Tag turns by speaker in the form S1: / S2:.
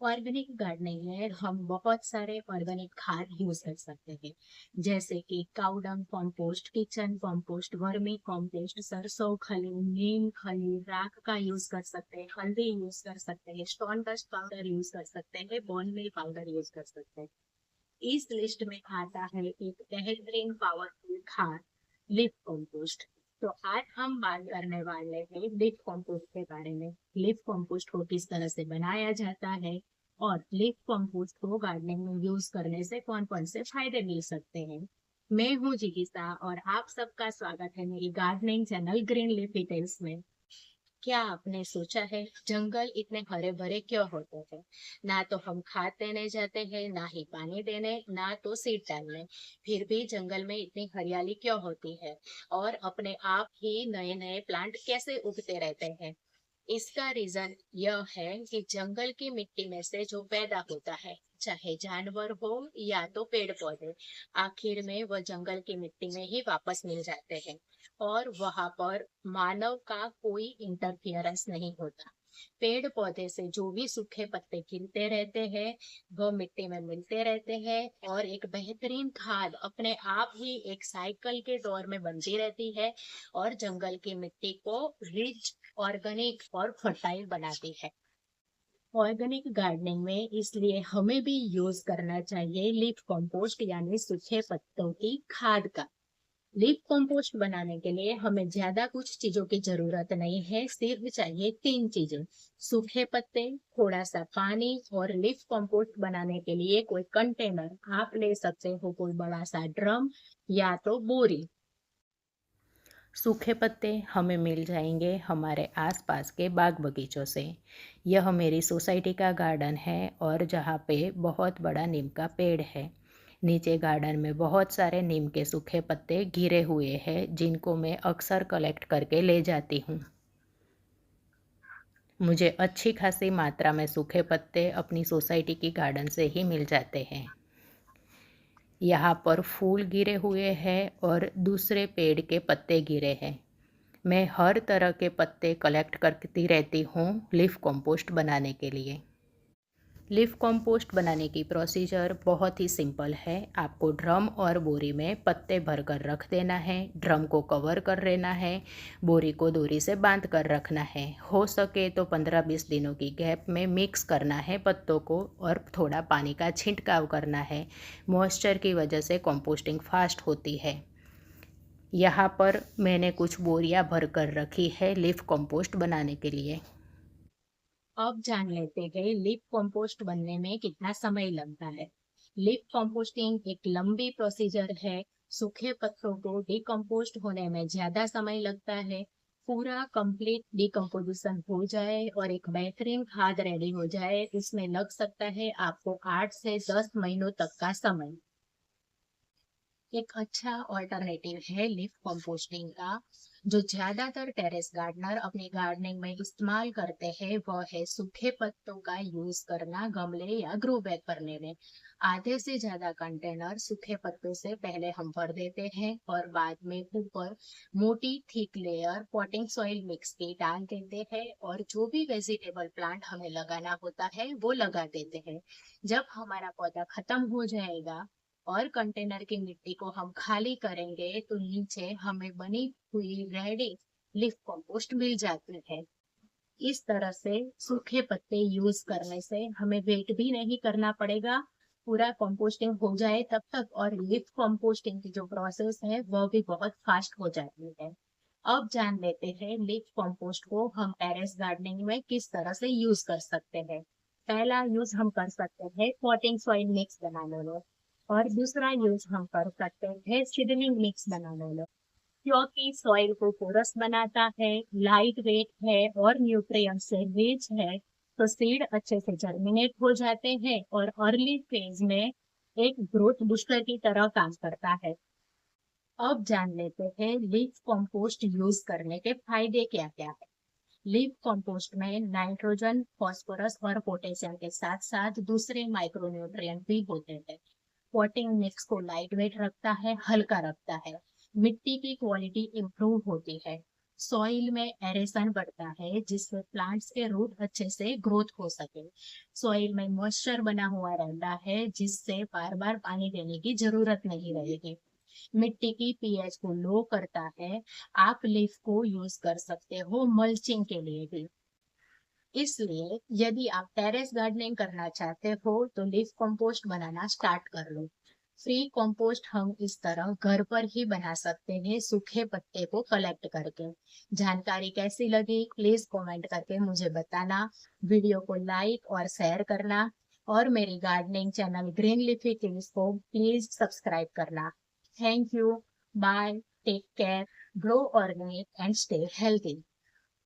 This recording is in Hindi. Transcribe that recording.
S1: ऑर्गेनिक गार्डनिंग में हम बहुत सारे ऑर्गेनिक खाद यूज कर सकते हैं। जैसे कि cow dung compost, kitchen compost, vermi compost, सरसों खली, नीम खली, राख का यूज कर सकते हैं, हल्दी यूज कर सकते हैं, स्टोन डस्ट पाउडर यूज कर सकते हैं, बोन मिल पाउडर यूज कर सकते हैं। इस लिस्ट में आता है एक बेहतरीन पावरफुल खाद, लिफ कंपोस्ट। तो आज हम बात करने वाले हैं लिफ कंपोस्ट के बारे में। लिफ कंपोस्ट को किस तरह से बनाया जाता है और लिफ कंपोस्ट को गार्डनिंग में यूज करने से कौन कौन से फायदे मिल सकते हैं। मैं हूँ जिगिसा और आप सबका स्वागत है मेरी gardening channel green leaf details में। क्या आपने सोचा है जंगल इतने हरे भरे क्यों होते हैं? ना तो हम खाद देने जाते हैं, ना ही पानी देने, ना तो सीड डालने, फिर भी जंगल में इतनी हरियाली क्यों होती है? और अपने आप ही नए नए प्लांट कैसे उगते रहते हैं? इसका रीजन यह है कि जंगल की मिट्टी में से जो पैदा होता है, चाहे जानवर हो या तो पेड़ पौधे, आखिर में वह जंगल की मिट्टी में ही वापस मिल जाते हैं और वहां पर मानव का कोई इंटरफियरेंस नहीं होता। पेड़ पौधे से जो भी सूखे पत्ते गिरते रहते हैं वह मिट्टी में मिलते रहते हैं और एक बेहतरीन खाद अपने आप ही एक साइकिल के दौर में बनती रहती है और जंगल की मिट्टी को रिच, ऑर्गेनिक और फर्टाइल बनाती है। ऑर्गेनिक गार्डनिंग में इसलिए हमें भी यूज करना चाहिए लीफ कंपोस्ट यानी सूखे पत्तों की खाद का। लीफ कंपोस्ट बनाने के लिए हमें ज्यादा कुछ चीजों की जरूरत नहीं है, सिर्फ चाहिए तीन चीजें: सूखे पत्ते, थोड़ा सा पानी और लीफ कंपोस्ट बनाने के लिए कोई कंटेनर। आप ले सकते हो कोई बड़ा सा ड्रम या तो बोरी।
S2: सूखे पत्ते हमें मिल जाएंगे हमारे आसपास के बाग बगीचों से। यह मेरी सोसाइटी का गार्डन है और जहाँ पे बहुत बड़ा नीम का पेड़ है। नीचे गार्डन में बहुत सारे नीम के सूखे पत्ते गिरे हुए हैं जिनको मैं अक्सर कलेक्ट करके ले जाती हूँ। मुझे अच्छी खासी मात्रा में सूखे पत्ते अपनी सोसाइटी की गार्डन से ही मिल जाते हैं। यहाँ पर फूल गिरे हुए हैं और दूसरे पेड़ के पत्ते गिरे हैं। मैं हर तरह के पत्ते कलेक्ट करती रहती हूँ लीफ कंपोस्ट बनाने के लिए। लीफ कंपोस्ट बनाने की प्रोसीजर बहुत ही सिंपल है। आपको ड्रम और बोरी में पत्ते भरकर रख देना है, ड्रम को कवर कर लेना है, बोरी को डोरी से बांध कर रखना है। हो सके तो 15-20 दिनों की गैप में मिक्स करना है पत्तों को और थोड़ा पानी का छिंटकाव करना है। मॉइस्चर की वजह से कंपोस्टिंग फास्ट होती है। यहाँ पर मैंने कुछ बोरियां भर कर रखी है लीफ कंपोस्ट बनाने के लिए।
S1: अब जान लेते हैं लीफ कंपोस्ट बनने में कितना समय लगता है। लीफ कंपोस्टिंग एक लंबी प्रोसीजर है। सूखे पत्तों को डिकम्पोस्ट होने में ज्यादा समय लगता है। पूरा कंप्लीट डिकम्पोजिशन हो जाए और एक बेहतरीन खाद रेडी हो जाए, इसमें लग सकता है आपको 8 से 10 महीनों तक का समय। एक अच्छा ऑल्टरनेटिव है लिफ कंपोस्टिंग का जो ज्यादातर टेरेस गार्डनर अपनी गार्डनिंग में इस्तेमाल करते हैं, वह है सूखे पत्तों का यूज करना गमले या ग्रो बैग भरने में। आधे से ज्यादा कंटेनर सूखे पत्तों से पहले हम भर देते हैं और बाद में ऊपर मोटी thick layer potting soil mix की डाल देते हैं और जो भी वेजिटेबल प्लांट हमें लगाना होता है वो लगा देते हैं। जब हमारा पौधा खत्म हो जाएगा और कंटेनर की मिट्टी को हम खाली करेंगे तो नीचे हमें बनी हुई रेडी लिफ कंपोस्ट मिल जाती है। इस तरह से सूखे पत्ते यूज करने से हमें वेट भी नहीं करना पड़ेगा। पूरा कंपोस्टिंग हो जाए तब तक और लिफ कंपोस्टिंग की जो प्रोसेस है वह भी बहुत फास्ट हो जाती है। अब जान लेते हैं लिफ कंपोस्ट को हम टेरेस गार्डनिंग में किस तरह से यूज कर सकते हैं। पहला यूज हम कर सकते हैं पॉटिंग सॉइल मिक्स बनाने में और दूसरा यूज हम कर सकते हैं सीडलिंग मिक्स बनाने में, क्योंकि सॉइल को पोरस बनाता है, लाइट वेट है और न्यूट्रिएंट से रिच है। तो सीड अच्छे से जर्मिनेट हो जाते हैं और अर्ली फेज में एक ग्रोथ बूस्टर की तरह काम करता है। अब जान लेते हैं लीफ कंपोस्ट यूज करने के फायदे क्या क्या है। लीफ कंपोस्ट में नाइट्रोजन, फास्फोरस और पोटेशियम के साथ साथ दूसरे माइक्रोन्यूट्रिएंट भी होते हैं। पॉटिंग मिक्स को लाइट वेट रखता है, हल्का रखता है। मिट्टी की क्वालिटी इंप्रूव होती है। सॉइल में एरेशन बढ़ता है जिससे प्लांट्स के रूट अच्छे से ग्रोथ हो सके। सॉइल में मॉइस्चर बना हुआ रहता है जिससे बार बार पानी देने की जरूरत नहीं रहेगी। मिट्टी की पीएच को लो करता है। आप लीफ को यूज कर सकते हो मल्चिंग के लिए भी। इसलिए यदि आप टेरेस गार्डनिंग करना चाहते हो तो लीफ कंपोस्ट बनाना स्टार्ट कर लो। फ्री कंपोस्ट हम इस तरह घर पर ही बना सकते हैं सूखे पत्ते को कलेक्ट करके। जानकारी कैसी लगी प्लीज कमेंट करके मुझे बताना। वीडियो को लाइक और शेयर करना और मेरी gardening channel green leafy tips को प्लीज सब्सक्राइब करना। Thank you. Bye. Take care. Grow organic and stay healthy.